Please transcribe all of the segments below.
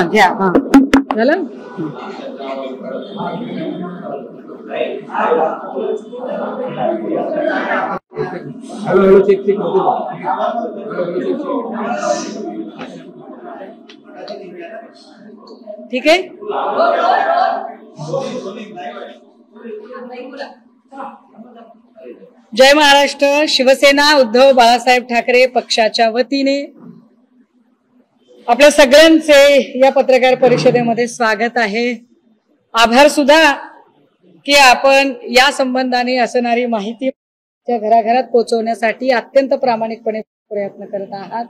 घ्या झालं ठीक आहे। जय महाराष्ट्र। शिवसेना उद्धव बाळासाहेब ठाकरे पक्षाच्या वतीने आपल्या सगळ्यांचे या पत्रकार परिषदेमध्ये स्वागत आहे। आभार सुद्धा की आपण या संबंधाने असणारी माहिती घराघरात पोहोचवण्यासाठी अत्यंत प्रामाणिकपणे प्रयत्न करत आहात।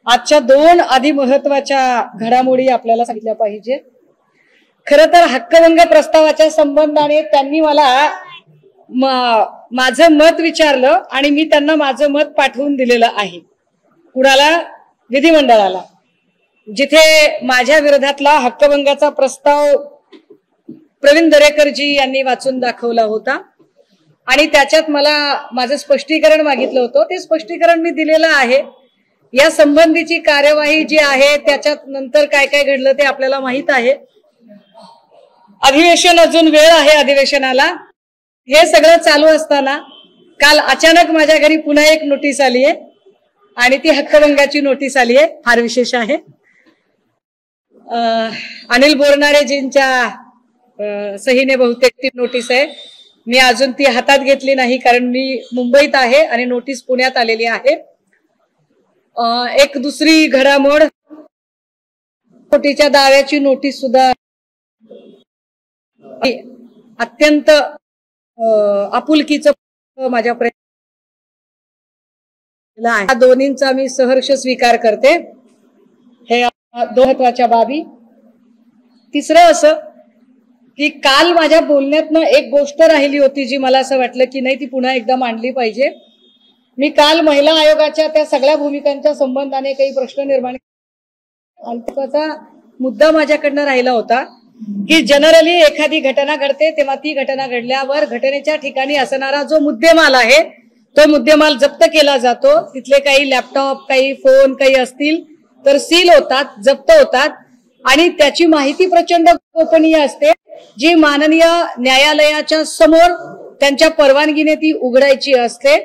आजच्या दोन आधी महत्त्वाच्या घडामोडी आपल्याला सांगितल्या पाहिजे। खरं तर हक्कभंग प्रस्तावाच्या संबंधाने त्यांनी मला माझं मत विचारलं आणि मी त्यांना माझं मत पाठवून दिलेलं आहे कुणाला, विधिमंडळाला, जिथे माझ्या विरोधातला हक्कभंगाचा प्रस्ताव प्रवीण दरेकरजी यांनी वाचून दाखवला होता आणि त्याच्यात मला माझं स्पष्टीकरण मागितलं होतं। ते स्पष्टीकरण मी दिलेलं आहे। या संबंधीची कार्यवाही जी आहे त्याच्यात नंतर काय काय घडलं ते आपल्याला माहित आहे। अधिवेशन अजून वेळ आहे अधिवेशनाला। हे सगळं चालू असताना काल अचानक माझ्या घरी पुन्हा एक नोटीस आली आहे आणि ती हक्कभंगाची नोटीस आली आहे। फार विशेष आहे। अनिल बोरनारेजींच्या सहीने बहुतेक ती नोटीस आहे। मी अजून ती हातात घेतली नाही कारण मी मुंबईत आहे आणि नोटीस पुण्यात आलेली आहे। एक दुसरी घडामोड, कोटीच्या दाव्याची नोटीस सुद्धा अत्यंत आपुलकीचं माझ्या प्रयत्न आहे। या दोन्हींचा मी सहर्ष स्वीकार करते। हे दोन महत्त्वाच्या बाबी। तिसरं असं की काल माझ्या बोलण्यातनं एक गोष्ट राहिली होती जी मला असं वाटलं की नाही ती पुन्हा एकदा मांडली पाहिजे। मी काल महिला आयोगाच्या त्या सगळ्या भूमिकांच्या संबंधाने काही प्रश्न निर्माण आणि त्याचा मुद्दा माझ्याकडनं राहिला होता की जनरली एखादी घटना घडते तेव्हा ती घटना घडल्यावर घटनेच्या ठिकाणी असणारा जो मुद्देमाल आहे तो मुद्देमाल जप्त केला जातो। तिथले काही लॅपटॉप, काही फोन, काही असतील तर सील होतात, जप्त होतात आणि त्याची माहिती प्रचंड गोपनीय असते जी माननीय न्यायालयाच्या समोर त्यांच्या परवानगीने ती उघडायची असते।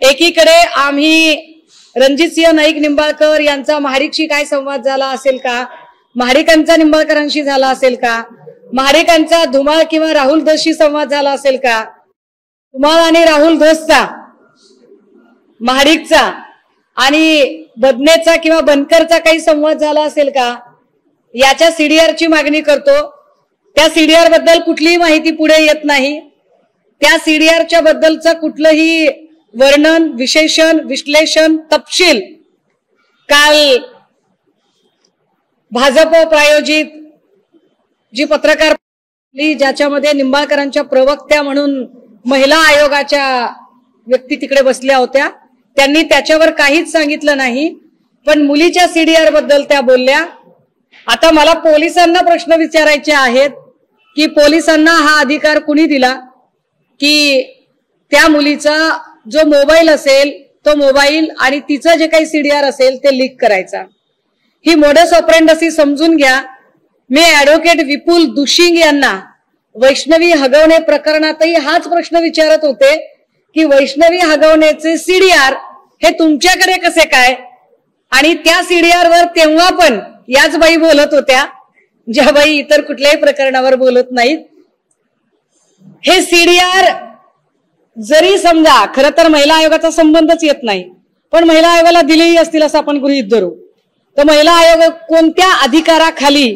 एकीकडे आम्ही रणजितसिंह नाईक निंबाळकर यांचा महाडिकशी काय संवाद झाला असेल का, महाडिकांचा निंबाळकरांशी झाला असेल का, महाडिकांचा धुमाळ किंवा राहुल धसशी संवाद झाला असेल का, धुमाळ आणि राहुल धसचा, महाडिकचा आणि बदनेचा किंवा बनकरचा काही संवाद झाला असेल का, याच्या सीडीआरची मागणी करतो। त्या सीडीआर बद्दल कुठलीही माहिती पुढे येत नाही। त्या सीडीआरच्या बद्दलचं कुठलंही वर्णन, विशेषण, विश्लेषण, तपशील काल भाजप प्रायोजित जी पत्रकार ज्याच्यामध्ये निंबाळकरांच्या प्रवक्त्या म्हणून महिला आयोगाच्या व्यक्ती तिकडे बसल्या होत्या, त्यांनी त्याच्यावर काहीच सांगितलं नाही पण मुलीच्या सीडीआर बद्दल त्या बोलल्या। आता मला पोलिसांना प्रश्न विचारायचे आहेत की पोलिसांना हा अधिकार कुणी दिला की त्या मुलीचा जो मोबाईल असेल तो मोबाईल आणि तिचं जे काही सीडीआर असेल ते लीक करायचा। ही मोडस ऑपरेंडसी समजून घ्या। मी ऍडव्होकेट विपुल दुशिंग यांना वैष्णवी हगवणे प्रकरणातही हाच प्रश्न विचारत होते की वैष्णवी हगवणेचे सीडीआर हे तुमच्याकडे कसे काय, आणि त्या सीडीआर वर तेव्हा पण याच बाई बोलत होत्या ज्या बाई इतर कुठल्याही प्रकरणावर बोलत नाहीत। हे सीडीआर जरी समजा खरं तर महिला आयोगाचा संबंधच येत नाही पण महिला आयोगाला दिलेही असतील असं आपण गृहीत धरू, तर महिला आयोग कोणत्या अधिकाराखाली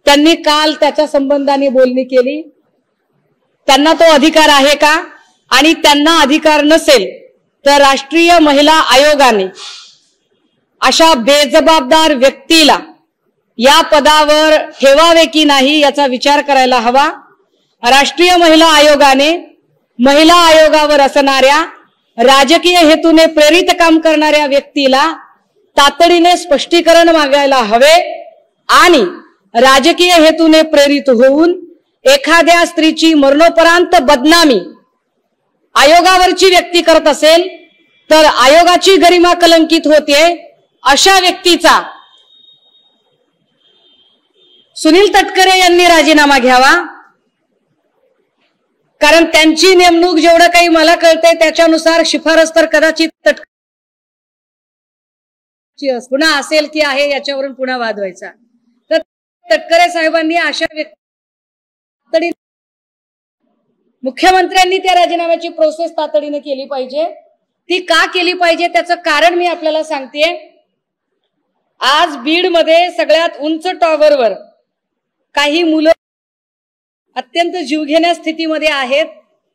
त्यांनी काल त्याच्या संबंधाने बोलणी केली, त्यांना तो अधिकार आहे का, आणि त्यांना अधिकार नसेल तर राष्ट्रीय महिला आयोगाने अशा बेजबाबदार व्यक्तीला या पदावर ठेवावे की नाही याचा विचार करायला हवा। राष्ट्रीय महिला आयोगाने महिला आयोगावर असणाऱ्या राजकीय हेतूने प्रेरित काम करणाऱ्या व्यक्तीला तातडीने स्पष्टीकरण मागायला हवे आणि राजकीय हेतूने प्रेरित होऊन एखाद्या स्त्रीची मरणोपरांत बदनामी आयोगावरची व्यक्ती करत असेल तर आयोगाची गरिमा कलंकित होते। अशा व्यक्तीचा सुनील तटकरे यांनी राजीनामा घ्यावा, कारण त्यांची नेमणूक जेवढं काही मला कळतंय त्याच्यानुसार शिफारस तर कदाचित पुन्हा असेल की आहे याच्यावरून पुन्हा वाद व्हायचा। तर तटकरे साहेबांनी अशा व्यक्ती मुख्यमंत्र्यांनी त्या राजीनाम्याची प्रोसेस तातडीने केली पाहिजे। ती का केली पाहिजे त्याचं कारण मी आपल्याला सांगतेय। आज बीड मध्ये सगळ्यात उंच टॉवरवर काही मुलं अत्यंत जीवघेण्या स्थितीमध्ये आहेत।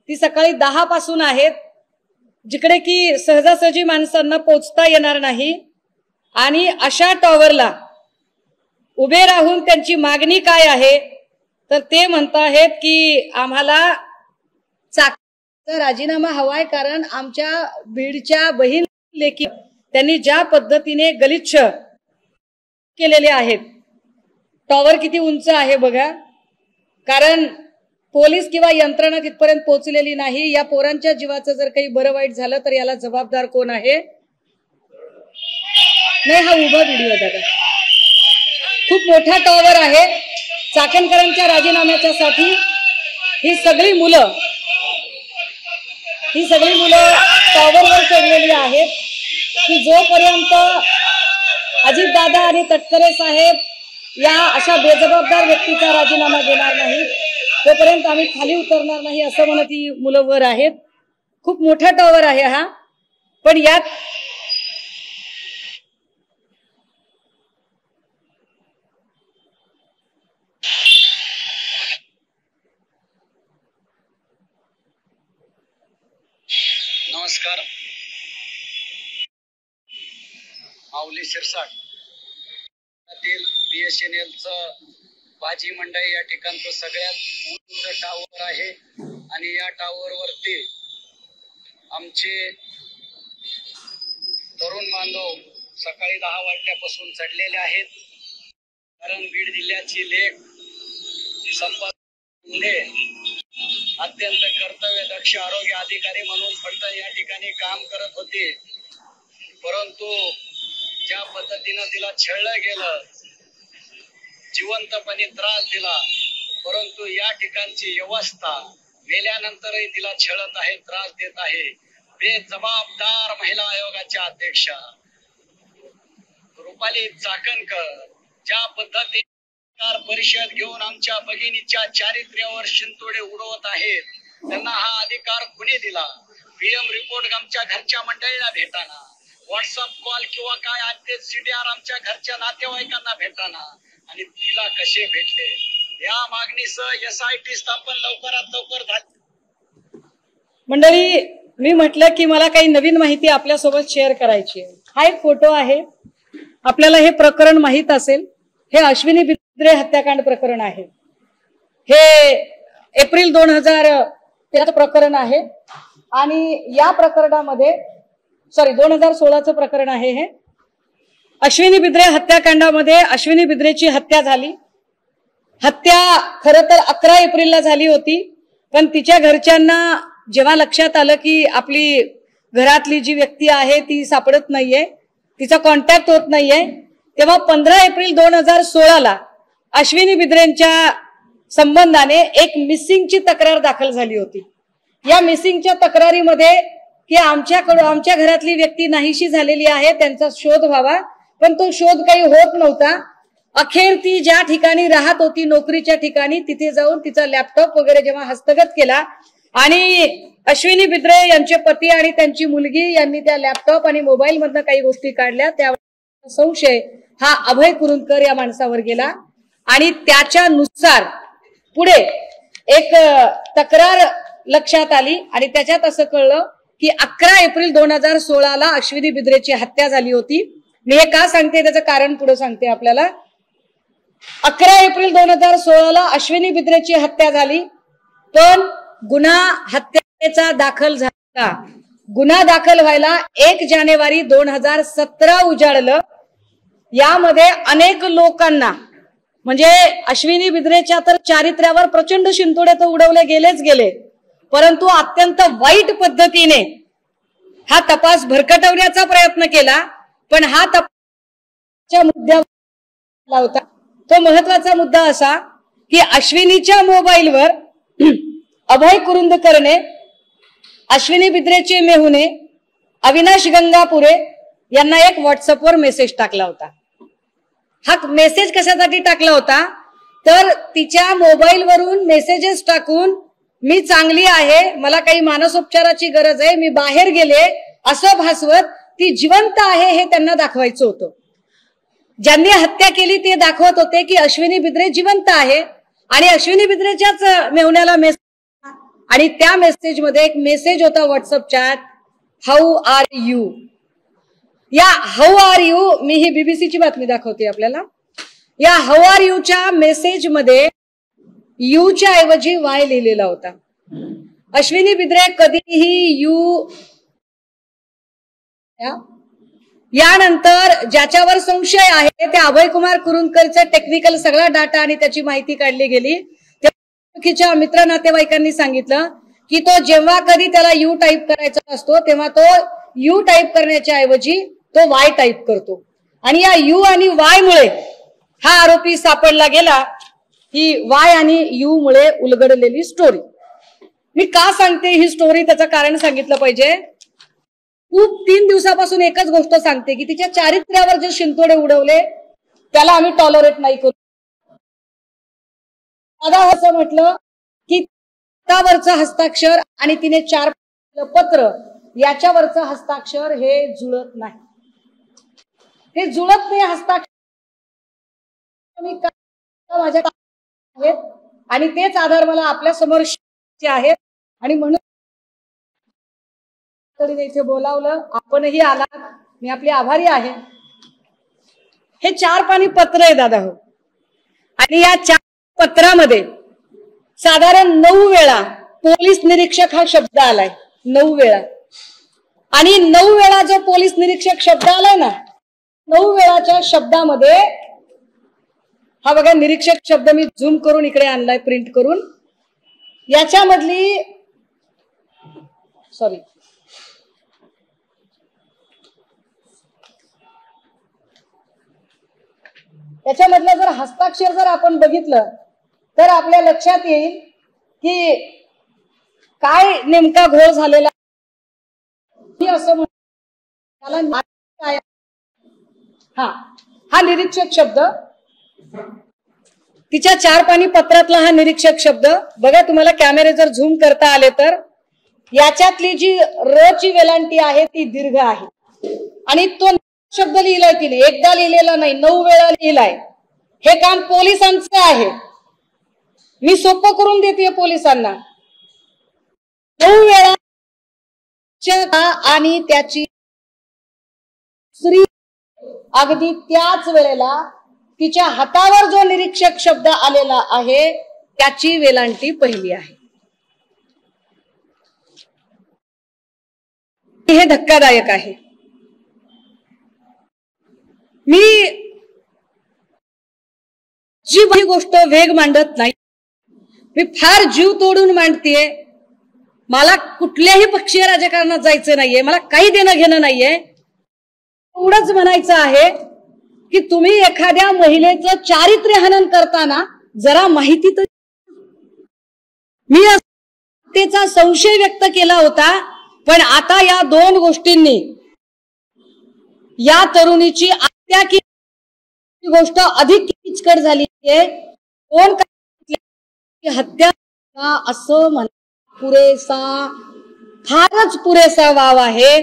ती सकाळी 10 पासून आहेत, जिकडे की सहजासहजी माणसांना पोहोचता येणार नाही। आणि अशा टॉवरला उभे राहून त्यांची मागणी काय आहे तर ते म्हणतात की आम्हाला चाकणचा राजीनामा हवाय, कारण आमच्या बीडच्या बहीण लेकी त्यांनी ज्या पद्धतीने गलिच्छ केलेले आहेत। टॉवर किती उंच आहे बघा, कारण पोलीस किंवा यंत्रणा तिथपर्यंत पोहोचलेली नाही। या पोरांच्या जीवाचं जर काही बरं वाईट झालं तर याला जबाबदार कोण आहे? नाही, हा उभा व्हिडिओ दादा, खूप मोठा टॉवर आहे। चाकणकरांच्या राजीनाम्याच्या साठी ही सगळी मुलं टॉवरवर चढलेली आहेत की जोपर्यंत अजितदादा आणि तटकरे साहेब या अशा बेजबाबदार व्यक्तीचा राजीनामा देणार नाही तोपर्यंत आम्ही खाली उतरणार नाही, असं म्हणत ही मुलं वर आहेत। खूप मोठा टॉवर आहे हा, पण यात नमस्कार, माऊली शिरसाट BSNLचं भाजी मंडई या ठिकाणचं सगळ्यात उंच टावर आहे आणि या टावर वरती आमचे तरुण बांधव सकाळी 10 वाजल्यापासून चढलेले आहेत। कारण बीड जिल्ह्याची लेख संपत मुंडे अत्यंत कर्तव्यदक्ष आरोग्य अधिकारी म्हणून फक्त या ठिकाणी काम करत होते, परंतु ज्या पद्धतीनं तिला छळलं गेलं, जिवंतपणे त्रास दिला, परंतु या ठिकाणची व्यवस्था मेल्यानंतरही तिला छळत आहे, त्रास देत आहे। बेजबाबदार महिला आयोगाच्या अध्यक्षा रुपाली चाकणकर ज्या पद्धतीने परिषद घेऊन आमच्या भगिनीच्या चारित्र्यावर शिंतोडे उडवत आहेत, त्यांना हा अधिकार कुणी दिला? PM रिपोर्ट आमच्या घरच्या मंडळीला भेटाना, व्हॉट्सअप कॉल किंवा काय CDR आमच्या घरच्या नातेवाईकांना भेटाना, आणि तिला कसे भेटले? या मागणीसह SIT स्थापन लवकरात लवकर झाली। मंडळी, मी म्हटलं की मला काही नवीन माहिती आपल्यासोबत शेअर करायची आहे। हा एक फोटो आहे, आपल्याला हे प्रकरण माहित असेल, हे अश्विनी बिद्रे हत्याकांड प्रकरण आहे। हे एप्रिल 2013 प्रकरण आहे आणि या प्रकरणामध्ये 2016चं प्रकरण आहे। हे अश्विनी बिद्रे हत्याकांडामध्ये अश्विनी बिद्रेची हत्या झाली। हत्या खरं तर 11 एप्रिलला झाली होती, पण तिच्या घरच्यांना जेव्हा लक्षात आलं की आपली घरातली जी व्यक्ती आहे ती सापडत नाहीये, तिचा कॉन्टॅक्ट होत नाहीये, तेव्हा 15 एप्रिल 2016ला अश्विनी बिद्रेंच्या संबंधाने एक मिसिंगची तक्रार दाखल झाली होती। या मिसिंगच्या तक्रारीमध्ये की आमच्या घरातली व्यक्ती नाहीशी झालेली आहे, त्यांचा शोध व्हावा, पण तो शोध काही होत नव्हता। अखेर ती ज्या ठिकाणी राहत होती नोकरीच्या ठिकाणी, तिथे जाऊन तिचा लॅपटॉप वगैरे जेव्हा हस्तगत केला आणि अश्विनी बिद्रे यांचे पती आणि त्यांची मुलगी यांनी त्या लॅपटॉप आणि मोबाईल मधनं काही गोष्टी काढल्या, त्यावर संशय हा अभय कुरुंदकर या माणसावर गेला आणि त्याच्यानुसार पुढे एक तक्रार लक्षात आली आणि त्याच्यात असं कळलं की 11 एप्रिल 2016ला अश्विनी बिद्रेची हत्या झाली होती। मी हे का सांगते त्याचं कारण पुढे सांगते आपल्याला। 11 एप्रिल 2016ला अश्विनी बिद्रेची हत्या झाली, पण गुन्हा हत्येचा दाखल झाला गुन्हा दाखल व्हायला 1 जानेवारी 2017 उजाडलं. यामध्ये अनेक लोकांना म्हणजे अश्विनी बिद्रेच्या तर चारित्र्यावर प्रचंड शिंतोडे तर उडवले गेलेच गेले, परंतु अत्यंत वाईट पद्धतीने हा तपास भरकटवण्याचा प्रयत्न केला. पण हा तपासच्या मुद्द्यावर होता तो महत्वाचा मुद्दा असा की अश्विनीच्या मोबाईलवर अभय कुरुंदकरने अश्विनी बिद्रेचे मेहुणे अविनाश गंगापुरे यांना एक व्हॉट्सअपवर मेसेज टाकला होता. हा मेसेज कशासाठी टाकला होता तर तिच्या मोबाईलवरून मेसेजेस टाकून मी चांगली आहे, मला काही मानसोपचाराची गरज आहे, मी बाहेर गेले असं भासवत ती जिवंत आहे हे त्यांना दाखवायचं होतं. ज्यांनी हत्या केली ते दाखवत होते की अश्विनी बिद्रे जिवंत आहे आणि अश्विनी बिद्रेच्याच मेहुण्याला मेसेज, आणि त्या मेसेज मध्ये एक मेसेज होता WhatsApp chat, how are you. या हाऊ आर यू, मी ही बीबीसीची बातमी दाखवते आपल्याला. या हाऊ आर यूच्या मेसेज मध्ये यूच्या ऐवजी वाय लिहिलेला होता. अश्विनी बिद्रे कधीही यू. यानंतर ज्याच्यावर संशय आहे त्या अभय कुमार कुरुंदकरचा टेक्निकल सगळा डाटा आणि त्याची माहिती काढली गेली. त्या मित्र नातेवाईकांनी सांगितलं की तो जेव्हा कधी त्याला यू टाईप करायचा असतो तेव्हा तो यू टाईप करण्याच्या ऐवजी तो वाय टाईप करतो, आणि या यू आणि वाय मुळे हा आरोपी सापडला गेला. ही वाय आणि यू मुळे उलगडलेली स्टोरी. मी का सांगते ही स्टोरी, त्याचं कारण सांगितलं पाहिजे. खूप 3 दिवसापासून एकच गोष्ट सांगते की तिच्या चारित्र्यावर जे शिंतोडे उडवले त्याला आम्ही टॉलरेट नाही करू. दादा असं म्हटलं की त्यावरचं हस्ताक्षर आणि तिने 4 पत्र याच्यावरचं हस्ताक्षर हे जुळत नाही, हे जुळत नाही हस्ताक्षर. मी माझ्या आहेत आणि तेच आधार मला आपल्या समोर आहेत आणि म्हणून इथे बोलावलं, आपणही आलात, मी आपली आभारी आहे. हे 4 पानी पत्र आहे दादा हो, आणि या 4 पत्रामध्ये साधारण 9 वेळा पोलीस निरीक्षक हा शब्द आलाय. 9 वेळा, आणि 9 वेळा जो पोलीस निरीक्षक शब्द आलाय ना, 9 वेळाच्या शब्दामध्ये हा बघा निरीक्षक शब्द मी झूम करून इकडे आणलाय प्रिंट करून. याच्यामधली सॉरी याच्यामधलं जर हस्ताक्षर जर आपण बघितलं तर आपल्या लक्षात येईल की काय नेमका घोळ झालेला. असं काय हा निरीक्षक शब्द, तिच्या 4 पानी पत्रातला हा निरीक्षक शब्द बघा. तुम्हाला कॅमेरे जर झूम करता आले तर याच्यातली जी र ची वेलांटी आहे ती दीर्घ आहे, आणि तो शब्द लिहिलाय तिने, एकदा लिहिलेला नाही, 9 वेळा लिहिलाय. हे काम पोलिसांचं आहे, मी सोपं करून देते पोलिसांना. 9 वेळा आणि त्याची स्त्री अगदी त्याच वेळेला तिच्या हातावर जो निरीक्षक शब्द आलेला आहे त्याची वेलांटी पहिली आहे. हे धक्कादायक आहे. मी जी गोष्ट वेग मांडत नाही, मी फार जीव तोडून मांडतीये. मला कुठल्याही पक्षीय राजकारणात जायचं नाहीये, मला काही देणं घेणं नाहीये. एवढंच म्हणायचं आहे की तुम्ही एखाद्या महिलेचं चारित्र्य हनन करताना जरा माहिती तर. मी त्याचा संशय व्यक्त केला होता, पण आता या 2 गोष्टींनी या तरुणीची हत्या की गोष्ट अधिक किचकट झाली आहे. कोण हत्या असं म्हणा पुरेसा, फारच पुरेसा वाव आहे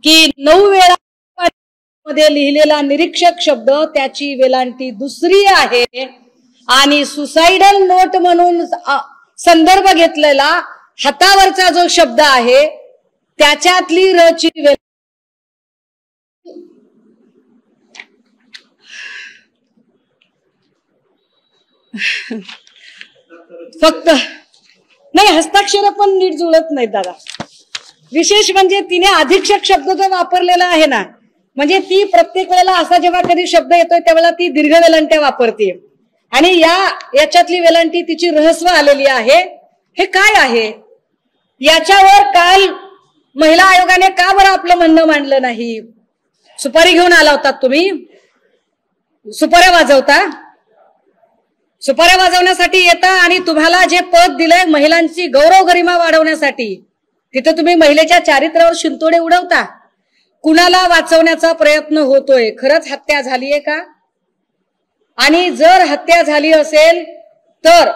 की 9 वेळा मध्ये लिहिलेला निरीक्षक शब्द त्याची वेलांटी दुसरी आहे, आणि सुसाइडल नोट म्हणून संदर्भ घेतलेला हातावरचा जो शब्द आहे त्याच्यातली रची वेलांटी फक्त नाही, हस्ताक्षर पण नीट जुळत नाहीत दादा. विशेष म्हणजे तिने अधीक्षक शब्द जो वापरलेला आहे ना, म्हणजे ती प्रत्येक वेळेला असा जेव्हा कधी शब्द येतोय त्यावेळेला ती दीर्घ वेलांट्या वापरते आणि याच्यातली वेलांटी तिची रहस्व आलेली आहे. हे काय आहे? याच्यावर काल महिला आयोगाने का बरं आपलं म्हणणं मांडलं नाही? सुपारी घेऊन आला होता तुम्ही, सुपाऱ्या वाजवता, सुपाऱ्या वाजवण्यासाठी येता आणि तुम्हाला जे पद दिलंय महिलांची गौरव गरिमा वाढवण्यासाठी, तिथे तुम्ही महिलेच्या चारित्र्यावर शिंतोडे उडवता. कुणाला वाचवण्याचा प्रयत्न होतोय? खरंच हत्या झालीये का? आणि जर हत्या झाली असेल तर,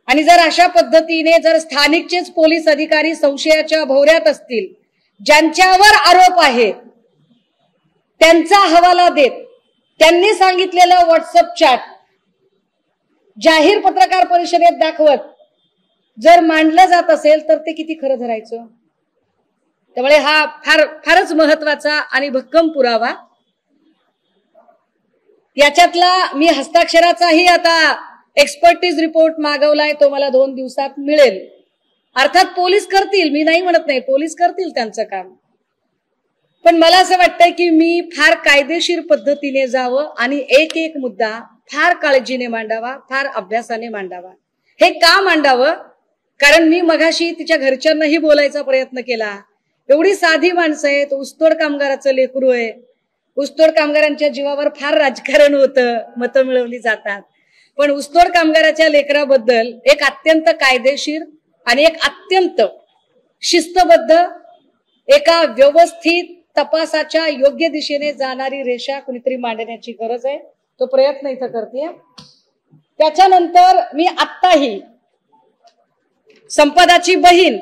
आणि जर अशा पद्धतीने जर स्थानिकचेच पोलीस अधिकारी संशयाच्या भोवऱ्यात असतील, ज्यांच्यावर आरोप आहे त्यांचा हवाला देत त्यांनी सांगितलेलं व्हॉट्सअप चॅट जाहीर पत्रकार परिषदेत दाखवत जर मांडलं जात असेल तर ते किती खरं धरायचं? त्यामुळे हा फारच महत्वाचा आणि भक्कम पुरावा. याच्यातला मी हस्ताक्षराचाही आता एक्सपर्टीज रिपोर्ट मागवलाय, तो मला 2 दिवसात मिळेल. अर्थात पोलीस करतील, मी नाही म्हणत नाही, पोलीस करतील त्यांचं काम. पण मला असं वाटतंय की मी फार कायदेशीर पद्धतीने जावं आणि एक एक मुद्दा फार काळजीने मांडावा, फार अभ्यासाने मांडावा. हे का मांडावं? कारण मी मगाशी तिच्या घरच्यांनाही बोलायचा प्रयत्न केला. एवढी साधी माणसं आहेत, ऊसतोड कामगाराचं लेकरू आहे, ऊसतोड कामगारांच्या जीवावर फार राजकारण होतं, मतं मिळवली जातात. पण ऊसतोड कामगाराच्या लेकराबद्दल एक अत्यंत कायदेशीर आणि एक अत्यंत शिस्तबद्ध, एका व्यवस्थित तपासाच्या योग्य दिशेने जाणारी रेषा कुणीतरी मांडण्याची गरज आहे. तो प्रयत्न इथं करते. त्याच्यानंतर मी आत्ताही संपदाची बहीण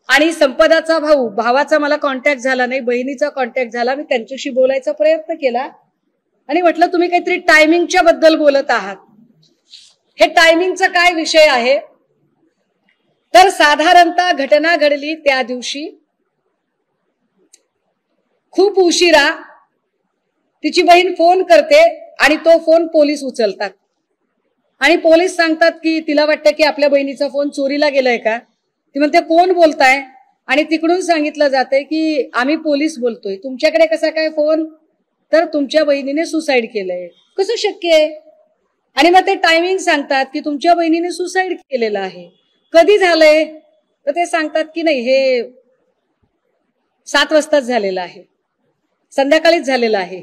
आणि संपदाचा भाऊ, भावाचा मला कॉन्टॅक्ट झाला नाही, बहिणीचा कॉन्टॅक्ट झाला. मी त्यांच्याशी बोलायचा प्रयत्न केला आणि म्हटलं तुम्ही काहीतरी टायमिंगच्या बद्दल बोलत आहात. हे टायमिंगचा काय विषय आहे? तर साधारणतः घटना घडली त्या दिवशी खूप उशिरा तिची बहीण फोन करते आणि तो फोन पोलीस उचलतात आणि पोलीस सांगतात की तिला वाटतं की आपल्या बहिणीचा फोन चोरीला गेलाय का? ती म्हणते कोण बोलताय? आणि तिकडून सांगितलं जातंय की आम्ही पोलीस बोलतोय. तुमच्याकडे कसा काय फोन? तर तुमच्या बहिणीने सुसाईड केलंय. कसं शक्य आहे? आणि मग ते टायमिंग सांगतात की तुमच्या बहिणीने सुसाईड केलेलं आहे. कधी झालंय? तर ते सांगतात की नाही, हे 7 वाजताच झालेलं आहे, संध्याकाळीच झालेलं आहे.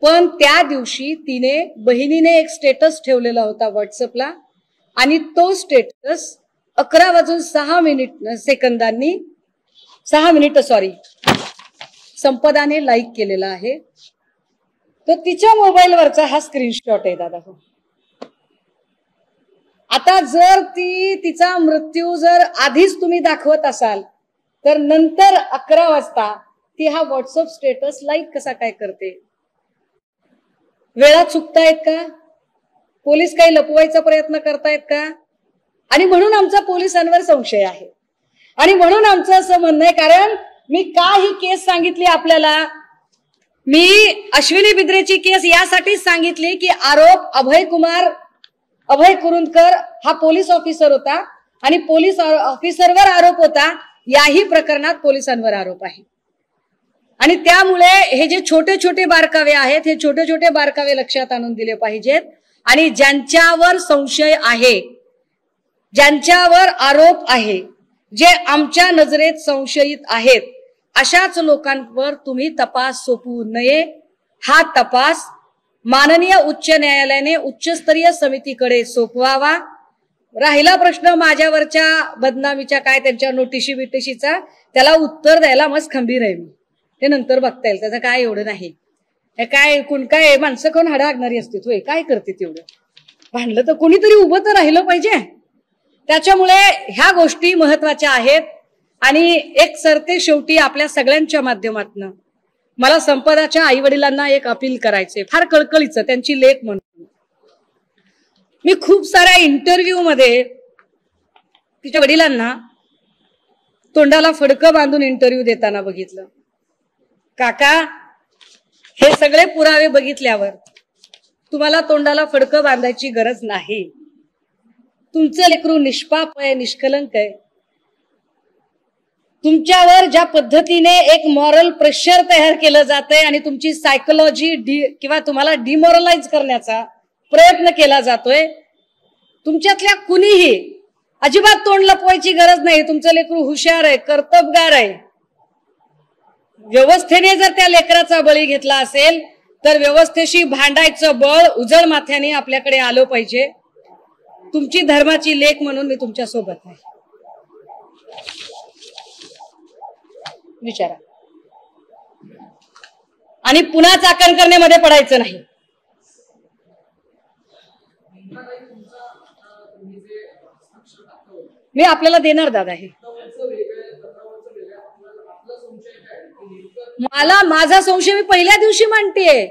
पण त्या दिवशी बहिणीने एक स्टेटस ठेवलेला होता व्हॉट्सअपला आणि तो स्टेटस 11:06 संपदाने लाईक केलेला आहे. तो तिच्या मोबाईलवरचा हा स्क्रीनशॉट आहे दादा. हो, आता जर तिचा मृत्यू जर आधीच तुम्ही दाखवत असाल तर नंतर 11 वाजता ती हा व्हॉट्सअप स्टेटस लाईक कसा काय करते? वेळा चुकतायत का? पोलीस काही लपवायचा प्रयत्न करतायत का? आणि म्हणून आमचा पोलिसांवर संशय आहे आणि म्हणून आमचं असं म्हणणं आहे. कारण मी का ही केस सांगितली आपल्याला? मी अश्विनी बिद्रेची केस यासाठीच सांगितली की आरोप अभय कुरुंदकर हा पोलीस ऑफिसर होता आणि पोलीस ऑफिसरवर आरोप होता. याही प्रकरणात पोलिसांवर आरोप आहे आणि त्यामुळे हे जे छोटे छोटे बारकावे आहेत, हे छोटे छोटे बारकावे लक्षात आणून दिले पाहिजेत. आणि ज्यांच्यावर संशय आहे, ज्यांच्यावर आरोप आहे, जे आमच्या नजरेत संशयित आहेत, अशाच लोकांवर तुम्ही तपास सोपवू नये. हा तपास माननीय उच्च न्यायालयाने उच्चस्तरीय समितीकडे सोपवावा. राहिला प्रश्न माझ्यावरच्या बदनामीच्या काय त्यांच्या नोटिशी बिटिशीचा, त्याला उत्तर द्यायला मस्त खंबीर आहे मी. ते नंतर बघता येईल, त्याचं काय एवढं नाही. काय माणसं कोण हाडागणारी असते, होय काय करते तेवढं? भांडलं तर कोणीतरी उभं तर राहिलं पाहिजे. त्याच्यामुळे ह्या गोष्टी महत्वाच्या आहेत. आणि एक सरते शेवटी आपल्या सगळ्यांच्या माध्यमातून मला संपदाच्या आई वडिलांना एक अपील करायचे, फार कळकळीचं, त्यांची लेक म्हणून. मी खूप साऱ्या इंटरव्ह्यू मध्ये तिच्या वडिलांना तोंडाला फडकं बांधून इंटरव्ह्यू देताना बघितलं. काका, हे सगळे पुरावे बघितल्यावर तुम्हाला तोंडाला फडकं बांधायची गरज नाही. तुमचं लेकरू निष्पाप आहे, निष्कलंक आहे. तुमच्यावर ज्या पद्धतीने एक मॉरल प्रेशर तयार केलं जातंय आणि तुमची सायकोलॉजी किंवा तुम्हाला डिमोरलाइज करण्याचा प्रयत्न केला जातोय, तुमच्यातल्या कुणीही अजिबात तोंड लपवायची गरज नाही. तुमचं लेकरू हुशार आहे, कर्तबगार आहे. व्यवस्थेने जर त्या लेकराचा बळी घेतला असेल तर व्यवस्थेशी भांडायचं बळ उजळ माथ्याने आपल्याकडे आलं पाहिजे. तुमची धर्माची लेक म्हणून मी तुमच्या सोबत आहे. विचारा आणि पुन्हा चाकण करण्यामध्ये पडायचं नाही. मी आपल्याला देणार दादा हे. मला माझा संशय मी पहिल्या दिवशी मांडतेय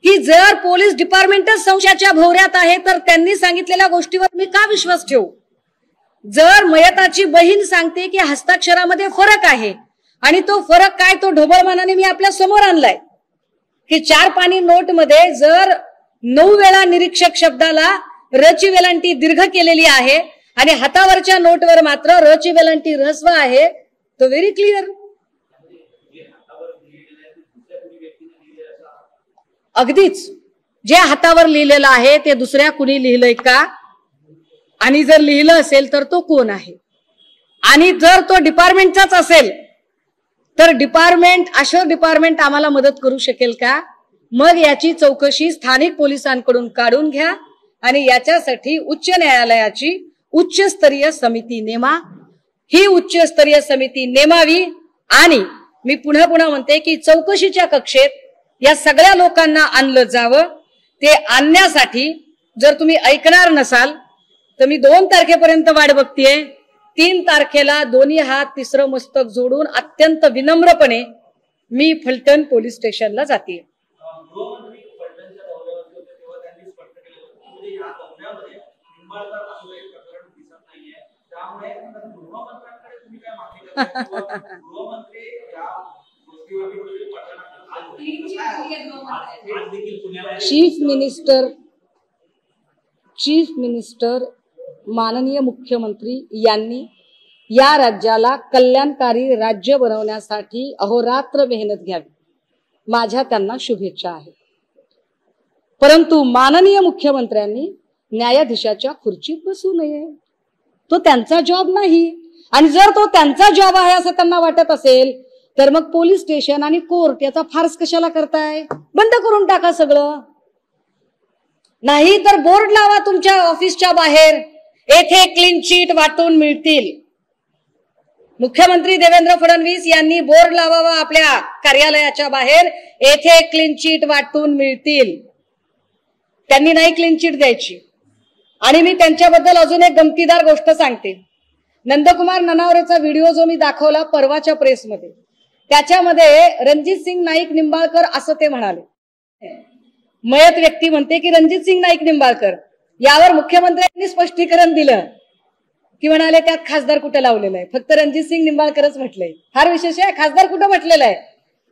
की जर पोलीस डिपार्टमेंटच संशयाच्या भोवऱ्यात आहे तर त्यांनी सांगितलेल्या गोष्टीवर मी का विश्वास ठेवू. जर मयताची बहीण सांगते की हस्ताक्षरामध्ये फरक आहे आणि तो फरक काय तो ढोबळमानाने मी आपल्या समोर आणलाय की 4 पानी नोट मध्ये जर 9 वेळा निरीक्षक शब्दाला रची वेलांटी दीर्घ केलेली आहे आणि हातावरच्या नोटवर मात्र रची वेलांटी ऱ्हस्व आहे, तो व्हेरी क्लिअर. अगदीच जे हातावर लिहिलेलं आहे ते दुसऱ्या कुणी लिहिलंय का, आणि जर लिहिलं असेल तर तो कोण आहे, आणि जर तो डिपार्टमेंटचाच असेल तर डिपार्टमेंट आम्हाला मदत करू शकेल का. मग याची चौकशी स्थानिक पोलिसांकडून काढून घ्या आणि याच्यासाठी उच्च न्यायालयाची उच्चस्तरीय समिती नेमा. ही उच्चस्तरीय समिती नेमावी आणि मी पुन्हा म्हणते की चौकशीच्या कक्षेत या सगळ्या लोकांना आणलं जावं. ते आणण्यासाठी जर तुम्ही ऐकणार नसाल तर मी 2 तारखेपर्यंत वाट बघतीये. 3 तारखेला दोन्ही हात तिसरं मस्तक जोडून अत्यंत विनम्रपणे मी फलटण पोलीस स्टेशनला जाते. चीफ मिनिस्टर माननीय मुख्यमंत्री यांनी या राज्याला कल्याणकारी राज्य बनवण्यासाठी अहोरात्र मेहनत घ्यावी. माझ्या त्यांना शुभेच्छा आहेत. परंतु माननीय मुख्यमंत्र्यांनी न्यायाधीशाच्या खुर्चीत बसू नये. तो त्यांचा जॉब नाही. आणि जर तो त्यांचा जॉब आहे असं त्यांना वाटत असेल तर मग पोलीस स्टेशन आणि कोर्ट याचा फार्स कशाला करताय. बंद करून टाका सगळं. नाही तर बोर्ड लावा तुमच्या ऑफिसच्या बाहेर, येथे क्लीन चिट वाटून मिळतील. मुख्यमंत्री देवेंद्र फडणवीस यांनी बोर्ड लावावा आपल्या कार्यालयाच्या बाहेर, येथे क्लीन चिट वाटून मिळतील. त्यांनी नाही क्लीन चिट द्यायची. आणि मी त्यांच्याबद्दल अजून एक गमतीदार गोष्ट सांगते. नंदकुमार ननावरेचा व्हिडिओ जो मी दाखवला परवाच्या प्रेसमध्ये, त्याच्यामध्ये रणजित सिंग नाईक निंबाळकर असं ते म्हणाले. मयत व्यक्ती म्हणते की रणजित सिंग नाईक निंबाळकर. यावर मुख्यमंत्र्यांनी स्पष्टीकरण दिलं की म्हणाले त्यात खासदार कुठं लावलेलं आहे, फक्त रणजित सिंग निंबाळकरच म्हटलंय. फार विशेष आहे, खासदार कुठं म्हटलेलं आहे.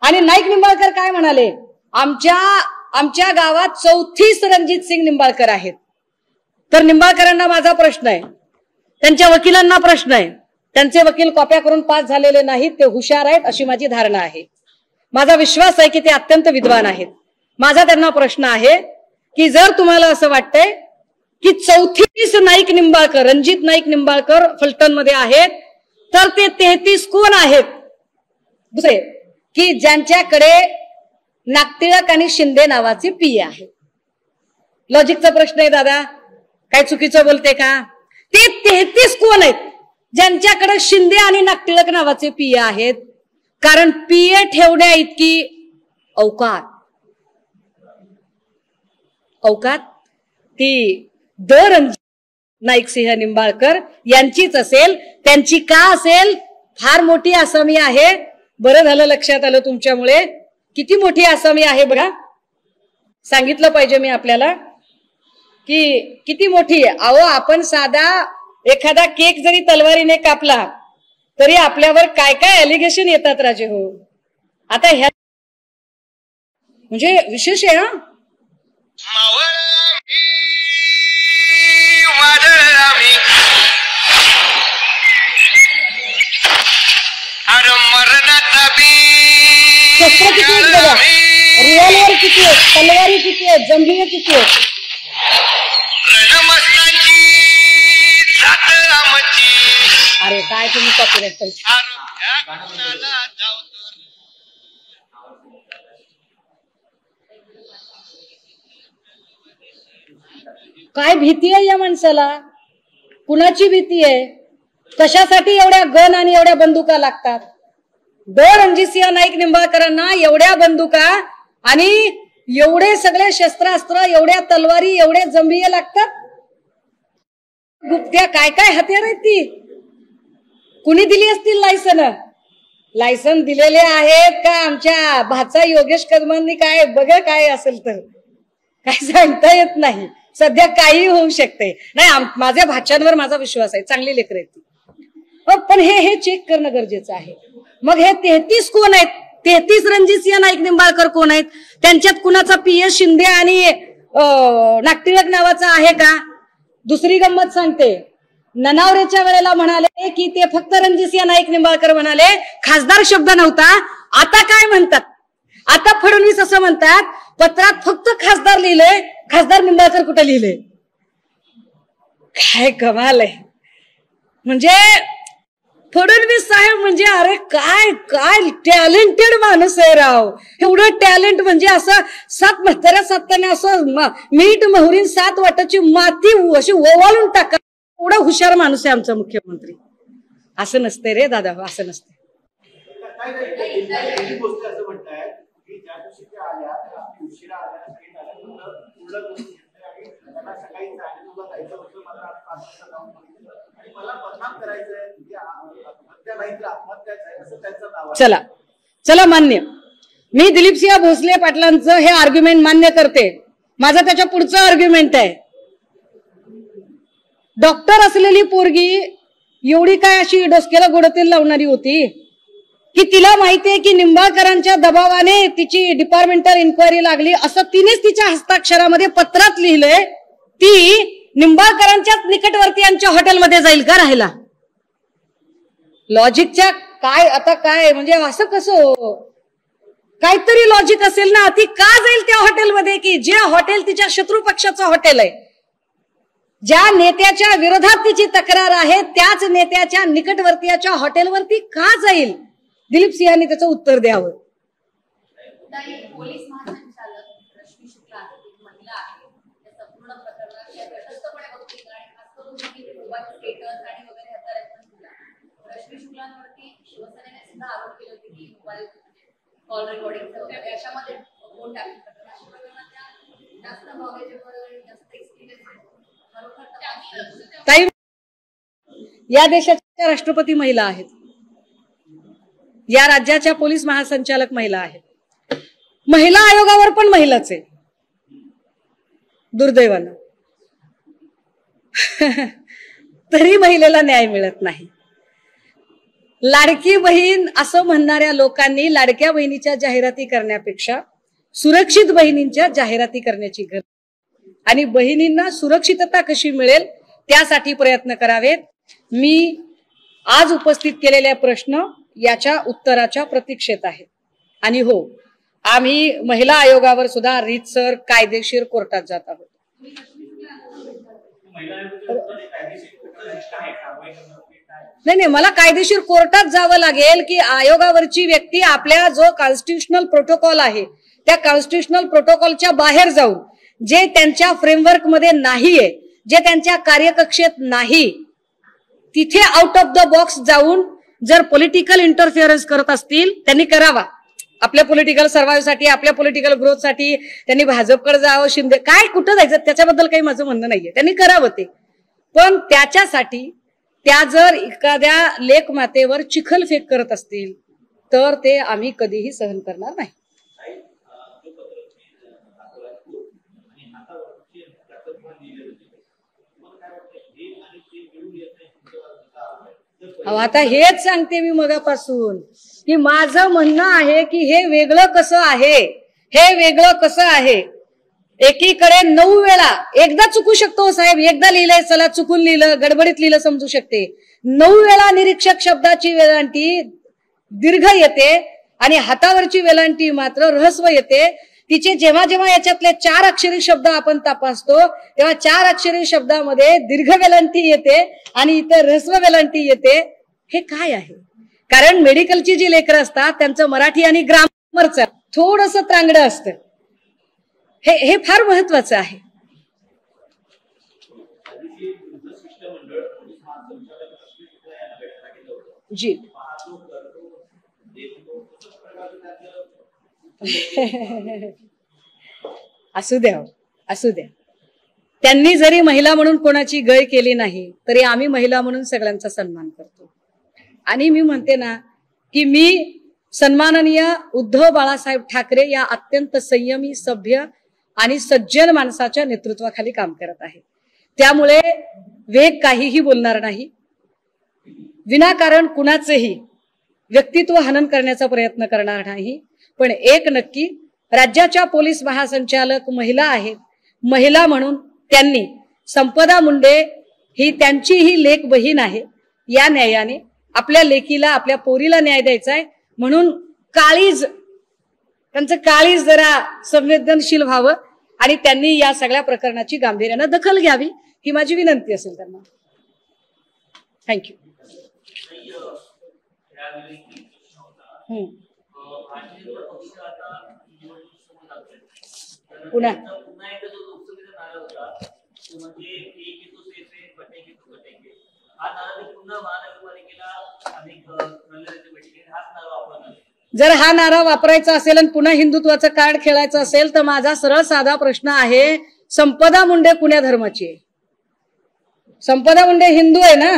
आणि नाईक निंबाळकर काय म्हणाले, आमच्या गावात 34 रणजित सिंग निंबाळकर आहेत. तर निंबाळकरांना माझा प्रश्न आहे, त्यांच्या वकिलांना प्रश्न आहे. त्यांचे वकील कॉप्या करून पास झालेले नाहीत, ते हुशार आहेत अशी माझी धारणा आहे. माझा विश्वास आहे की ते अत्यंत विद्वान आहेत. माझा त्यांना प्रश्न आहे की जर तुम्हाला असं वाटतंय की 34 नाईक निंबाळकर, रणजित नाईक निंबाळकर फलटण मध्ये आहेत, तर ते 33 कोण आहेत दुसरे की ज्यांच्याकडे नागटिळक आणि शिंदे नावाचे पीए आहे. लॉजिकचा प्रश्न आहे दादा, काय चुकीचं बोलते का. ते 33 कोण आहेत ज्यांच्याकडे शिंदे आणि नागटिळक नावाचे पीए आहेत. कारण पीए ठेवण्या इतकी औकात ती रणजित नाईक सिंह निंबाळकर यांचीच असेल. त्यांची का असेल, फार मोठी आसामी आहे. बरं झालं लक्षात आलं तुमच्यामुळे. किती मोठी आसामी आहे बघा. सांगितलं पाहिजे मी आपल्याला की किती मोठी आहे. अहो आपण साधा एखादा केक जरी तलवारीने कापला तरी आपल्यावर काय काय अलिगेशन येतात राजे हो. आता ह्या म्हणजे विशेष आहे. शस्त्र किती आहेत बघा, रिव्हॉल्वर किती आहेत, तलवारी किती आहेत, जंभीर किती आहेत. अरे काय तुम्ही कॉपीराइट काय भीती आहे या माणसाला? कुणाची भीती आहे? कशासाठी एवढ्या गन आणि एवढ्या बंदुका लागतात? रणजितसिंह नाईक निंबाळकरांना एवढ्या बंदुका आणि एवढे सगळे शस्त्रास्त्र, एवढ्या तलवारी, एवढे जंबिये लागतात? गुप्त्या काय काय हत्यार आहेत ती? कुणी दिली असतील लायसन दिलेले आहेत का आमच्या भाचा योगेश कदमांनी? काय बघा काय असेल तर काय सांगता येत नाही. सध्या काही होऊ शकते. नाही, माझ्या भाच्यांवर माझा विश्वास आहे, चांगली लेकरं आहेत ती. पण हे चेक करणं गरजेचं आहे. मग हे 33 कोण आहेत? 33 रणजितसिंह नाईक निंबाळकर कोण आहेत? त्यांच्यात कुणाचा PS शिंदे आणि नागटिळक नावाचा आहे का? दुसरी गंमत सांगते, ननावरेच्या वेळेला म्हणाले की ते फक्त रणजितसिंह नाईक निंबाळकर म्हणाले, खासदार शब्द नव्हता. आता काय म्हणतात? आता फडणवीस असं म्हणतात, पत्रात फक्त खासदार लिहिलंय, खासदार निंबाळकर कुठं लिहिलंय? काय कमाल आहे. म्हणजे फडणवीस साहेब म्हणजे अरे काय काय टॅलेंटेड माणूस आहे राव. एवढं टॅलेंट म्हणजे असं 7 म्हाताऱ्या साताने असं मीठ मोहरीन 7 वाटाची माती अशी ओवाळून टाका, एवढा हुशार माणूस आहे आमचा मुख्यमंत्री. असं नसतंय रे दादा, असं नसतंय. चला चला मान्य, मी दिलीपसिंह भोसले पाटलांचं हे आर्ग्युमेंट मान्य करते. माझा त्याच्या पुढचं आर्ग्युमेंट आहे, डॉक्टर असलेली पोरगी एवढी काय अशी डोसक्याला गोडतेल लावणारी होती की तिला माहितीये की निंबाळकरांच्या दबावाने तिची डिपार्टमेंटल इन्क्वायरी लागली असं तिनेच तिच्या हस्ताक्षरामध्ये पत्रात लिहिलंय. ती निंबाळकरांच्याच निकटवर्तीयांच्या हॉटेलमध्ये जाईल का राहायला? लॉजिकच्या काय आता काय म्हणजे असं कसं? काहीतरी लॉजिक असेल ना. ती का जाईल त्या हॉटेलमध्ये की जे हॉटेल तिच्या शत्रू पक्षाचं हॉटेल आहे, ज्या नेत्याच्या विरोधात तिची तक्रार आहे त्याच नेत्याच्या निकटवर्तीयाच्या हॉटेलवरती का जाईल? दिलीप सिंहांनी त्याचं उत्तर द्यावं. पोलीस महासंचालक रश्मी शुक्ला महिला आहे, त्या संपूर्ण प्रकरणात तटस्थपणे बघतील आणि खास करून मोबाईल स्टेटस आणि वगैरे रश्मी शुक्लांवरती शिवसेनेने सुद्धा आरोप केले होते की मोबाईल कॉल रेकॉर्डिंग याच्यामध्ये कोण टाकले जास्त नॉलेजेबल आणि जास्त एक्सपिरियन्स. ताई, या देशाच्या राष्ट्रपती महिला आहेत, या राज्याच्या पोलीस महासंचालक महिला आहेत, महिला आयोगावर पण महिलाच आहे दुर्दैवानं. तरी महिलेला न्याय मिळत नाही. लाडकी बहीण असं म्हणणाऱ्या लोकांनी लाडक्या बहिणीच्या जाहिराती करण्यापेक्षा सुरक्षित बहिणींच्या जाहिराती करण्याची गरज आणि बहिणींना सुरक्षितता कशी मिळेल त्यासाठी प्रयत्न करावेत. मी आज उपस्थित केलेले प्रश्न याच्या उत्तराच्या प्रतीक्षेत आहेत. आणि हो, आम्ही महिला आयोगावर सुद्धा रीतसर कायदेशीर कोर्टात जात आहोत. नाही, मला कायदेशीर कोर्टात जावं लागेल की आयोगावरची व्यक्ती आपल्या जो कॉन्स्टिट्युशनल प्रोटोकॉल आहे त्या कॉन्स्टिट्युशनल प्रोटोकॉलच्या बाहेर जाऊन, जे त्यांच्या फ्रेमवर्क मध्ये नाहीये, जे त्यांच्या कार्यकक्षेत नाही, तिथे आउट ऑफ द बॉक्स जाऊन जर पॉलिटिकल इंटरफिअरन्स करत असतील त्यांनी करावा. आपल्या पॉलिटिकल सर्व्हायव्हसाठी, आपल्या पॉलिटिकल ग्रोथसाठी त्यांनी भाजपकडे जावं, शिंदे काय कुठं जायचं त्याच्याबद्दल काही माझं म्हणणं नाहीये, त्यांनी करावं ते. पण त्याच्यासाठी त्या जर एखाद्या लेकमातेवर चिखलफेक करत असतील तर ते आम्ही कधीही सहन करणार नाही. आता हेच सांगते मी मगापासून की माझं म्हणणं आहे की हे वेगळं कसं आहे, हे वेगळं कसं आहे. एकीकडे 9 वेळा, एकदा चुकू शकतो साहेब, एकदा लिहिलंय चला चुकून लिहिलं, गडबडीत लिहिलं समजू शकते. 9 वेळा निरीक्षक शब्दाची वेळांटी दीर्घ येते आणि हातावरची वेलांटी मात्र ऱ्हस्व येते. तिचे जेव्हा जेव्हा याच्यातले 4 अक्षरी शब्द आपण तपासतो तेव्हा 4 अक्षरी शब्दामध्ये दीर्घ वेलांटी येते आणि इतर ऱ्हस्व वेलांटी येते. हे काय आहे? कारण मेडिकलची जी लेकरं असतात त्यांचं मराठी आणि ग्रामरचं थोडंसं त्रांगडं असतं. हे फार महत्वाचं आहे. जी असू द्या, असू द्या. त्यांनी जरी महिला म्हणून कोणाची गय केली नाही तरी आम्ही महिला म्हणून सगळ्यांचा सन्मान करतो. आणि मी म्हणते ना की मी सन्माननीय उद्धव बाळासाहेब ठाकरे या अत्यंत संयमी, सभ्य आणि सज्जन माणसाच्या नेतृत्वाखाली काम करत आहे. त्यामुळे वेग काहीही बोलणार नाही, विनाकारण कुणाचेही व्यक्तित्व हनन करण्याचा प्रयत्न करणार नाही. पण एक नक्की, राज्याच्या पोलीस महासंचालक महिला आहेत. महिला म्हणून त्यांनी संपदा मुंडे ही त्यांची ही लेक बहीण आहे. या न्यायाने आपल्या लेकीला, आपल्या पोरीला न्याय द्यायचा आहे म्हणून त्यांचं काळीज जरा संवेदनशील व्हावं आणि त्यांनी या सगळ्या प्रकरणाची गांभीर्यानं दखल घ्यावी ही माझी विनंती असेल त्यांना. थँक्यू. पुन्हा जर हा नारा वापरायचा असेल आणि पुन्हा हिंदुत्वाचं कार्ड खेळायचं असेल तर माझा सरळ साधा प्रश्न आहे, संपदा मुंडे कुण्या धर्माची आहे? संपदा मुंडे हिंदू आहे ना.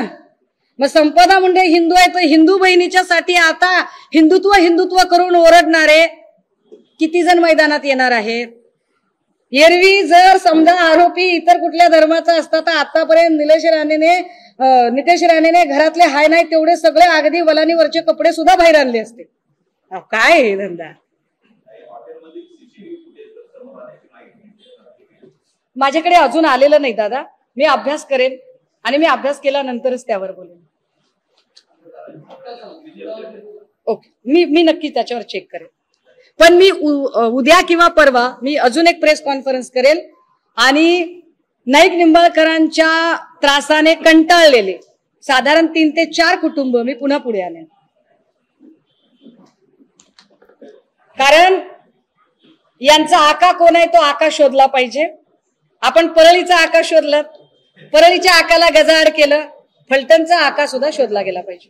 मग संपदा मुंडे हिंदू आहे तर हिंदू बहिणीच्या साठी आता हिंदुत्व हिंदुत्व करून ओरडणारे किती जण मैदानात येणार आहेत? एरवी जर समजा आरोपी इतर कुठल्या धर्माचा असता तर आतापर्यंत नितेश राणेने घरातले हाय नाही तेवढे सगळे अगदी वलानीवरचे कपडे सुद्धा बाहेर आणले असते. काय हे धंदा? माझ्याकडे अजून आलेलं नाही दादा. मी अभ्यास करेन आणि मी अभ्यास केल्यानंतरच त्यावर बोलेन. ओके, मी नक्की त्याच्यावर चेक करेन. पण मी उद्या किंवा परवा मी अजून एक प्रेस कॉन्फरन्स करेल आणि नाईक निंबाळकरांच्या त्रासाने कंटाळलेले साधारण 3 ते 4 कुटुंब मी पुन्हा पुढे आणेन. कारण यांचा आका कोण आहे तो आका शोधला पाहिजे. आपण परळीचा आका शोधला, परळीच्या आकाला गजाआड केलं, फलटणचा आका सुद्धा शोधला गेला पाहिजे.